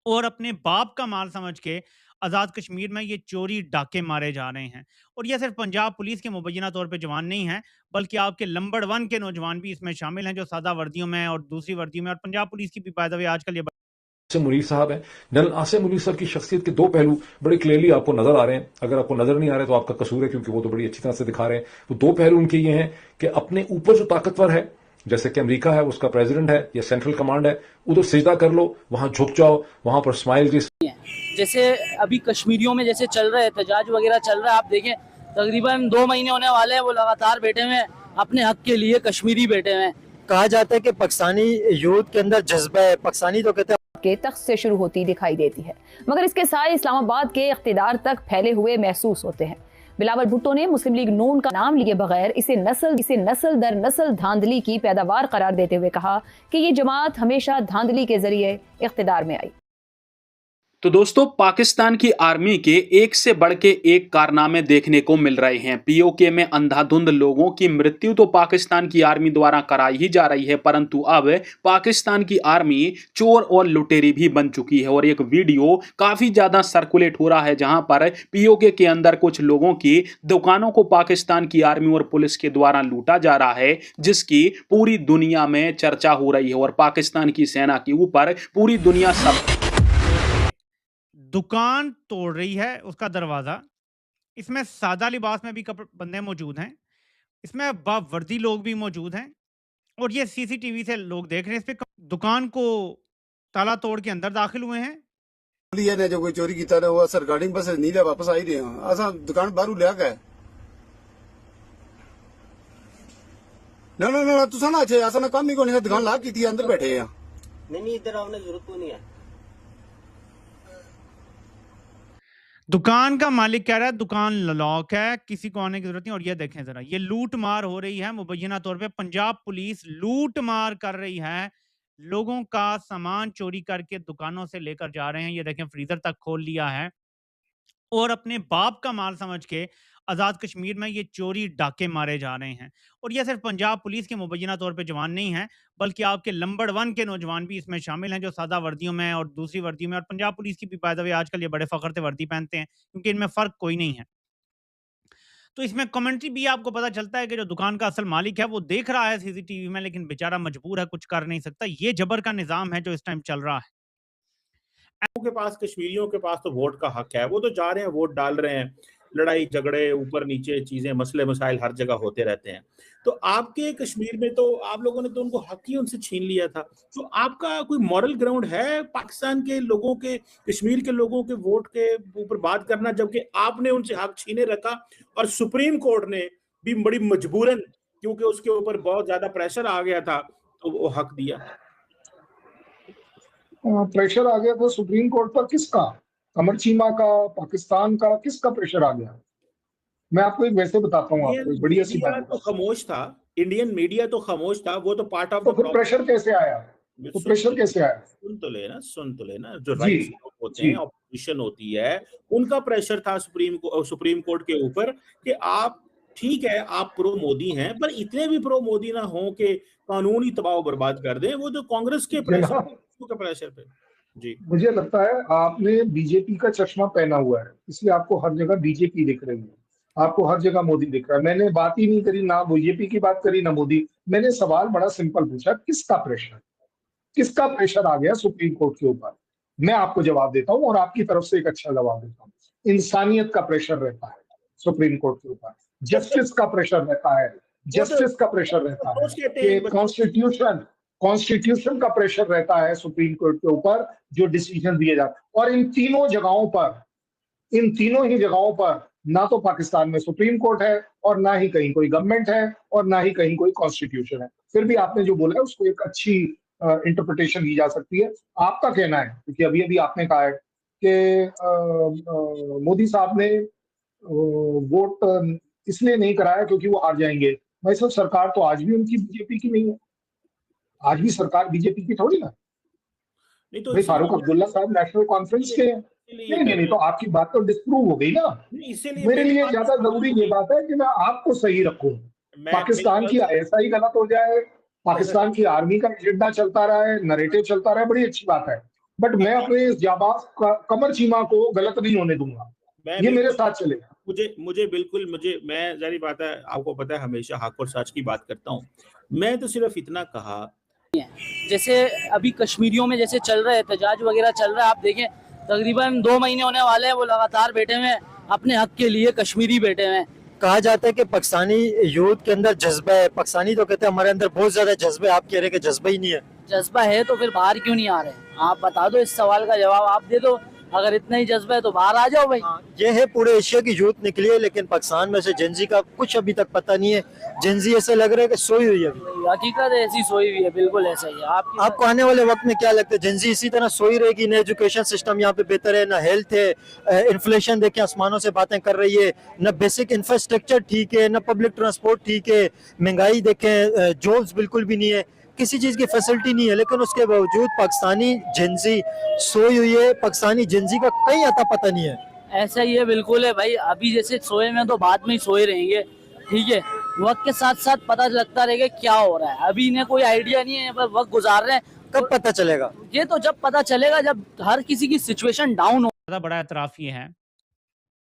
और अपने बाप का माल समझ के आज़ाद कश्मीर में ये चोरी डाके मारे जा रहे हैं। और ये सिर्फ पंजाब पुलिस के मुबैना तौर पे जवान नहीं हैं, बल्कि आपके नंबर 1 के नौजवान भी इसमें शामिल हैं, जो सादा वर्दियों में और दूसरी वर्दियों में, और पंजाब पुलिस की भी बाय द वे आजकल ये आसिम मुनीर साहब हैं। जनरल आसिम मुनीर साहब की शख्सियत के दो पहलू बड़े क्लियरली आपको नजर आ रहे हैं। अगर आपको नजर नहीं आ रहे तो आपका कसूर है, क्योंकि वो तो बड़ी अच्छी तरह से दिखा रहे हैं। वो दो पहलू उनके ये हैं कि अपने ऊपर जो ताकतवर है, जैसे कि अमेरिका है, उसका प्रेसिडेंट है या सेंट्रल कमांड है, उधर सिजदा कर लो, वहां झुक जाओ, वहां पर स्माइल की। जैसे अभी कश्मीरियों में जैसे चल रहा है एहतजाज वगैरह चल रहा है, आप देखें तकरीबन 2 महीने होने वाले हैं, वो लगातार बैठे हुए हैं अपने हक के लिए, कश्मीरी बैठे हुए हैं। कहा जाता है कि पाकिस्तानी यूथ के अंदर जज्बा है, पाकिस्तानी तो कहते हैं के तख्त से शुरू होती दिखाई देती है, मगर इसके साए इस्लामाबाद के इख्तिदार तक फैले हुए महसूस होते हैं। बिलावल भुट्टो ने मुस्लिम लीग नून का नाम लिए बगैर इसे नस्ल दर नस्ल धांधली की पैदावार करार देते हुए कहा कि ये जमात हमेशा धांधली के जरिए इख्तिदार में आई। तो दोस्तों, पाकिस्तान की आर्मी के एक से बढ़ के एक कारनामे देखने को मिल रहे हैं। पीओके में अंधाधुंध लोगों की मृत्यु तो पाकिस्तान की आर्मी द्वारा कराई ही जा रही है, परंतु अब पाकिस्तान की आर्मी चोर और लुटेरी भी बन चुकी है। और एक वीडियो काफी ज्यादा सर्कुलेट हो रहा है, जहां पर पीओके के अंदर कुछ लोगों की दुकानों को पाकिस्तान की आर्मी और पुलिस के द्वारा लूटा जा रहा है, जिसकी पूरी दुनिया में चर्चा हो रही है। और पाकिस्तान की सेना के ऊपर पूरी दुनिया सब दुकान तोड़ रही है, उसका दरवाज़ा। इसमें सादा लिबास में भी बंदे मौजूद हैं, इसमें बावर्दी लोग भी मौजूद हैं, और ये सीसीटीवी से लोग देख रहे हैं। इस पे दुकान को ताला तोड़ के अंदर दाखिल हुए हैं। ने जो कोई चोरी किया ना, वो असर गाड़ी बस नहीं लिया, वापस आई रहे हैं। असा दुकान बाहर लिया गया ना ना ना तुसा ना अच्छे ऐसा ना काम ही को नहीं, दुकान लाक की थी, अंदर बैठे हैं। नहीं इधर आवने की जरूरत को नहीं है। दुकान का मालिक कह रहा है दुकान लॉक है, किसी को आने की जरूरत नहीं। और ये देखें जरा, ये लूट मार हो रही है मुबैना तौर पे। पंजाब पुलिस लूट मार कर रही है, लोगों का सामान चोरी करके दुकानों से लेकर जा रहे हैं। ये देखें, फ्रीजर तक खोल लिया है, और अपने बाप का माल समझ के आज़ाद कश्मीर में ये चोरी डाके मारे जा रहे हैं। और ये सिर्फ पंजाब पुलिस के मुबैना तौर पे जवान नहीं हैं, बल्कि आपके नंबर 1 के नौजवान भी इसमें शामिल हैं, जो सादा वर्दियों में और दूसरी वर्दियों में, और पंजाब पुलिस की भी बाय द वे आजकल ये बड़े फ़ख्र से वर्दी पहनते हैं, क्योंकि इनमें फ़र्क कोई नहीं है। तो इसमें कमेंट्री भी आपको पता चलता है कि जो दुकान का असल मालिक है वो देख रहा है सीसीटीवी में, लेकिन बेचारा मजबूर है, कुछ कर नहीं सकता। ये जबर का निज़ाम है जो इस टाइम चल रहा है। के पास, कश्मीरियों के पास तो वोट का हक है, वो तो जा रहे हैं, वोट डाल रहे हैं। लड़ाई झगड़े ऊपर नीचे चीजें, मसले मसाइल हर जगह होते रहते हैं। तो आपके कश्मीर में तो आप लोगों ने तो उनको हक ही उनसे छीन लिया था। तो आपका कोई मॉरल ग्राउंड है पाकिस्तान के लोगों के, कश्मीर के लोगों के वोट के ऊपर बात करना, जबकि आपने उनसे हक छीने रखा और सुप्रीम कोर्ट ने भी बड़ी मजबूरन, क्योंकि उसके ऊपर बहुत ज्यादा प्रेशर आ गया था, तो वो हक दिया। प्रेशर आ गया था सुप्रीम कोर्ट पर, किसका? कमर चीमा का, पाकिस्तान का, किसका प्रेशर आ गया? मैं आपको एक वैसे बताता हूँ, आपको बड़ी अच्छी बात। तो खामोश था, इंडियन मीडिया तो खामोश था, वो तो पार्ट ऑफ द प्रेशर कैसे आया? तो प्रेशर कैसे आया? सुन तो लेना, जो राइट्स होते हैं, ऑपोजिशन होती है, उनका प्रेशर था सुप्रीम कोर्ट के ऊपर कि आप, ठीक है आप प्रो मोदी हैं, पर इतने भी प्रो मोदी ना हो कि कानून ही तबाह बर्बाद कर दें। वो जो कांग्रेस के प्रेशर पे। जी, मुझे लगता है आपने बीजेपी का चश्मा पहना हुआ है, इसलिए आपको हर जगह बीजेपी दिख रही है, आपको हर जगह मोदी दिख रहा है। मैंने बात ही नहीं करी, ना बीजेपी की बात करी ना मोदी। मैंने सवाल बड़ा सिंपल पूछा, किसका प्रेशर आ गया सुप्रीम कोर्ट के ऊपर? मैं आपको जवाब देता हूँ, और आपकी तरफ से एक अच्छा जवाब देता हूँ। इंसानियत का प्रेशर रहता है सुप्रीम कोर्ट के ऊपर, जस्टिस का प्रेशर रहता है, कॉन्स्टिट्यूशन का प्रेशर रहता है सुप्रीम कोर्ट के ऊपर, जो डिसीजन दिए जाते हैं। और इन तीनों ही जगहों पर ना तो पाकिस्तान में सुप्रीम कोर्ट है, और ना ही कहीं कोई गवर्नमेंट है, और ना ही कहीं कोई कॉन्स्टिट्यूशन है। फिर भी आपने जो बोला है उसको एक अच्छी इंटरप्रिटेशन की जा सकती है। आपका कहना है, क्योंकि अभी अभी आपने कहा है कि मोदी साहब ने वोट इसलिए नहीं कराया क्योंकि वो हार जाएंगे। भाई साहब, सरकार तो आज भी उनकी बीजेपी की नहीं है, आज भी सरकार बीजेपी की थोड़ी ना। नहीं तो फारूक अब्दुल्ला साहब नेशनल कॉन्फ्रेंस के हैं। नहीं, तो आपकी बात तो डिस्प्रूव हो गई ना। मेरे लिए ज्यादा जरूरी ये बात है कि मैं आपको सही रखूं। पाकिस्तान की आईएसआई गलत हो जाए, पाकिस्तान की आर्मी का एजेंडा चलता रहा है, नरेटिव चलता रहा है, बड़ी अच्छी बात है। बट मैं अपने इस जाबाज कमर चीमा को गलत नहीं होने दूंगा। ये मेरे साथ चलेगा। मुझे बिल्कुल मैं जारी बात है, आपको पता है हमेशा हक और सच की बात करता हूँ। मैं तो सिर्फ इतना कहा, जैसे अभी कश्मीरियों में जैसे चल रहे एहतजाज वगैरह चल रहा है, आप देखें तकरीबन 2 महीने होने वाले हैं, वो लगातार बैठे हुए हैं अपने हक के लिए, कश्मीरी बैठे हुए हैं। कहा जाता है कि पाकिस्तानी यूथ के अंदर जज्बा है, पाकिस्तानी तो कहते हैं हमारे अंदर बहुत ज्यादा जज्बा है, आप कह रहे हैं कि जज्बा ही नहीं है। जज्बा है तो फिर बाहर क्यों नहीं आ रहे? आप बता दो, इस सवाल का जवाब आप दे दो। अगर इतना ही जज्बा है तो बाहर आ जाओ भाई। ये है पूरे एशिया की यूथ निकली है, लेकिन पाकिस्तान में से जेंजी का कुछ अभी तक पता नहीं है। जेंजी ऐसे लग रहा है कि सोई हुई है अभी। हकीकत ऐसी सोई हुई है, बिल्कुल ऐसा ही है। आपको आने वाले वक्त में क्या लगता है, जेंजी इसी तरह सोई रहेगी? ना एजुकेशन सिस्टम यहाँ पे बेहतर है, ना हेल्थ है, इन्फ्लेशन देखें आसमानों से बातें कर रही है, ना बेसिक इंफ्रास्ट्रक्चर ठीक है, ना पब्लिक ट्रांसपोर्ट ठीक है, महंगाई देखें, जॉब्स बिल्कुल भी नहीं है, किसी चीज की फैसिलिटी नहीं है। लेकिन उसके बावजूद पाकिस्तानी जेंजी सोई हुई है, पाकिस्तानी जेंजी का कहीं आता पता नहीं है। ऐसा ही है, बिल्कुल है भाई। अभी जैसे सोए में तो बाद में ही सोए रहेंगे, ठीक है। वक्त के साथ साथ पता लगता रहेगा क्या हो रहा है। अभी इन्हें कोई आइडिया नहीं है, बस वक्त गुजार रहे हैं। कब पता चलेगा? ये तो जब पता चलेगा, जब हर किसी की सिचुएशन डाउन हो। ज़्यादा बड़ा एतराफ़ ये है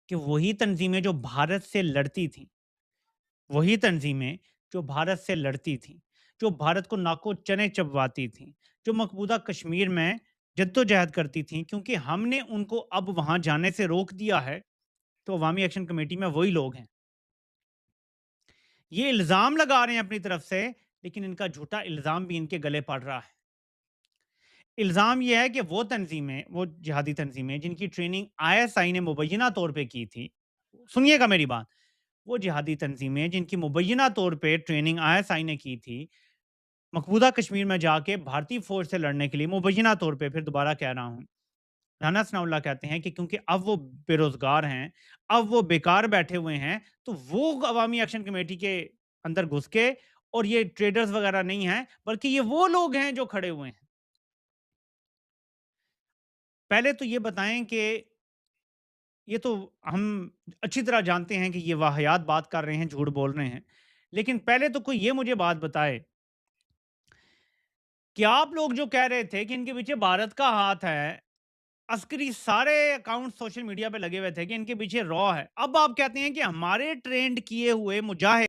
कि वही तंजीमें जो भारत से लड़ती थी, वही तंजीमें जो भारत से लड़ती थी, जो भारत को नाको चने चबवाती थी, जो मकबूजा कश्मीर में जद्दोजहद करती थी, क्योंकि हमने उनको अब वहाँ जाने से रोक दिया है, तो अवामी एक्शन कमेटी में वही लोग हैं। ये इल्ज़ाम लगा रहे हैं अपनी तरफ से, लेकिन इनका झूठा इल्ज़ाम भी इनके गले पड़ रहा है। इल्ज़ाम ये है कि वो तंजीमें, वो जिहादी तंजीमें जिनकी ट्रेनिंग आईएसआई ने मुबैना तौर पे की थी, सुनिएगा मेरी बात, वो जिहादी तंजीमें जिनकी मुबैना तौर पे ट्रेनिंग आईएसआई ने की थी, मकबूजा कश्मीर में जाके भारतीय फौज से लड़ने के लिए मुबैना तौर पे, फिर दोबारा कह रहा हूँ, राना सनाउल्लाह कहते हैं कि क्योंकि अब वो बेरोज़गार हैं, अब वो बेकार बैठे हुए हैं, तो वो अवामी एक्शन कमेटी के अंदर घुस के, और ये ट्रेडर्स वगैरह नहीं हैं, बल्कि ये वो लोग हैं जो खड़े हुए हैं। पहले तो ये बताएं कि ये तो हम अच्छी तरह जानते हैं कि ये वाहियात बात कर रहे हैं, झूठ बोल रहे हैं, लेकिन पहले तो कोई ये मुझे बात बताए कि आप लोग जो कह रहे थे कि इनके पीछे भारत का हाथ है, अस्करी सारे अकाउंट सोशल मीडिया पे लगे हुए थे कि इनके पीछे रॉ है, अब आप कहते हैं कि हमारे ट्रेंड किए हुए मुजाहिद।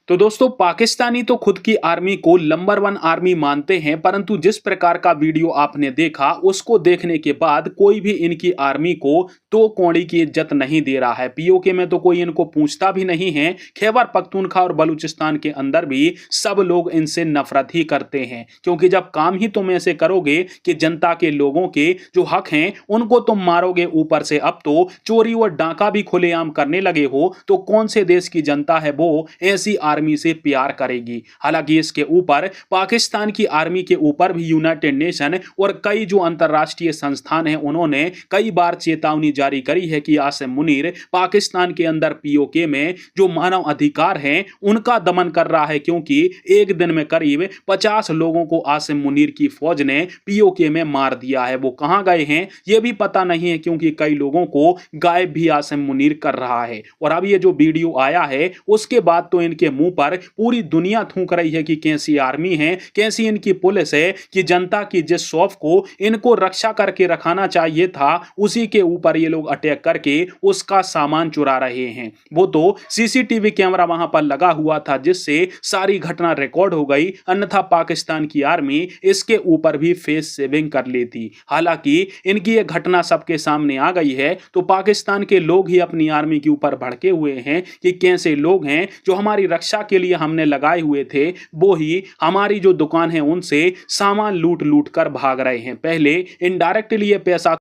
तो दोस्तों, पाकिस्तानी तो खुद की आर्मी को नंबर 1 आर्मी मानते हैं, परंतु जिस प्रकार का वीडियो आपने देखा, उसको देखने के बाद कोई भी इनकी आर्मी को तो कौड़ी की इज्जत नहीं दे रहा है। पीओके में तो कोई इनको पूछता भी नहीं है। खैबर पख्तूनख्वा और बलूचिस्तान के अंदर भी सब लोग इनसे नफरत ही करते हैं, क्योंकि जब काम ही तुम ऐसे करोगे कि जनता के लोगों के जो हक हैं उनको तुम मारोगे, ऊपर से अब तो चोरी और डांका भी खुलेआम करने लगे हो, तो कौन से देश की जनता है वो ऐसी आर्मी से प्यार करेगी? हालांकि इसके ऊपर पाकिस्तान की आर्मी के ऊपर भी यूनाइटेड नेशन और कई जो अंतरराष्ट्रीय संस्थान हैं, उन्होंने कई बार चेतावनी जारी करी है कि आसिम मुनीर पाकिस्तान के अंदर पीओके में जो मानव अधिकार हैं उनका दमन कर रहा है, क्योंकि एक दिन में करीब 50 लोगों को आसिम मुनीर की फौज ने पीओके में मार दिया है। वो कहां गए हैं ये भी पता नहीं है, क्योंकि कई लोगों को गायब भी आसिम मुनीर कर रहा है। और अब ये जो वीडियो आया है, उसके बाद तो इनके मुंह पर पूरी दुनिया थूक रही है कि कैसी आर्मी है, कैसी इनकी पुलिस है, कि जनता की जिस शौफ को इनको रक्षा करके रखाना चाहिए था, उसी के ऊपर ये लोग अटैक करके उसका सामान चुरा रहे हैं। वो तो सीसीटीवी कैमरा वहां पर लगा हुआ था, जिससे सारी घटना रिकॉर्ड हो गई, अन्यथा पाकिस्तान की आर्मी इसके ऊपर भी फेस सेविंग कर लेती। हालांकि इनकी ये घटना सबके सामने आ गई है, तो पाकिस्तान के लोग ही अपनी आर्मी के ऊपर भड़के हुए हैं कि कैसे लोग हैं जो हमारी रक्षा के लिए हमने लगाए हुए थे, वो ही हमारी जो दुकान है उनसे सामान लूट लूट कर भाग रहे हैं। पहले इनडायरेक्टली ये पैसा